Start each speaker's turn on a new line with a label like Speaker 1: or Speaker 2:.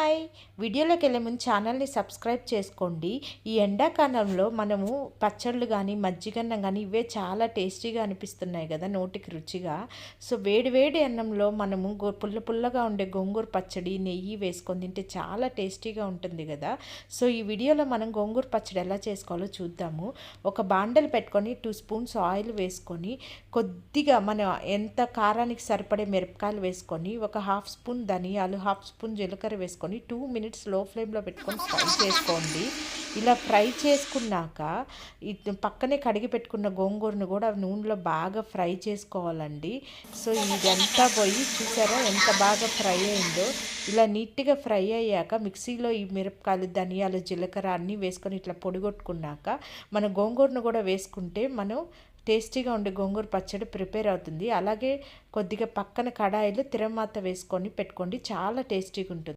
Speaker 1: Hi వీడియోలోకి వెళ్ళే ముందు ఛానల్ని సబ్స్క్రైబ్ చేసుకోండి. ఈ ఎండాకాలంలో మనము పచ్చళ్ళు కానీ మజ్జిగన్నం కానీ ఇవే చాలా టేస్టీగా అనిపిస్తున్నాయి కదా, నోటికి రుచిగా. సో వేడి వేడి అన్నంలో మనము పుల్ల పుల్లగా ఉండే గోంగూర పచ్చడి నెయ్యి వేసుకొని తింటే చాలా టేస్టీగా ఉంటుంది కదా. సో ఈ వీడియోలో మనం గోంగూర పచ్చడి ఎలా చేసుకోవాలో చూద్దాము. ఒక బాండలు పెట్టుకొని 2 స్పూన్స్ ఆయిల్ వేసుకొని కొద్దిగా మనం ఎంత కారానికి సరిపడే మిరపకాయలు వేసుకొని ఒక 1/2 స్పూన్ ధనియాలు 1/2 స్పూన్ జీలకర్ర వేసుకొని 2 మినిట్స్ లో ఫ్లేమ్లో పెట్టుకొని ఫ్రై చేసుకోండి. ఇలా ఫ్రై చేసుకున్నాక పక్కనే కడిగి పెట్టుకున్న గోంగూరను కూడా నూనెలో బాగా ఫ్రై చేసుకోవాలండి. సో ఇదంతా పోయి చూసారా ఎంత బాగా ఫ్రై అయిందో. ఇలా నీట్గా ఫ్రై అయ్యాక మిక్సీలో ఈ మిరపకాయలు ధనియాలు జీలకర్ర అన్నీ వేసుకొని ఇట్లా పొడిగొట్టుకున్నాక మన గోంగూరను కూడా వేసుకుంటే మనం టేస్టీగా ఉండే గోంగూర పచ్చడి ప్రిపేర్ అవుతుంది. అలాగే కొద్దిగా పక్కన కడాయిలో తిరమాత వేసుకొని పెట్టుకోండి, చాలా టేస్టీగా ఉంటుంది.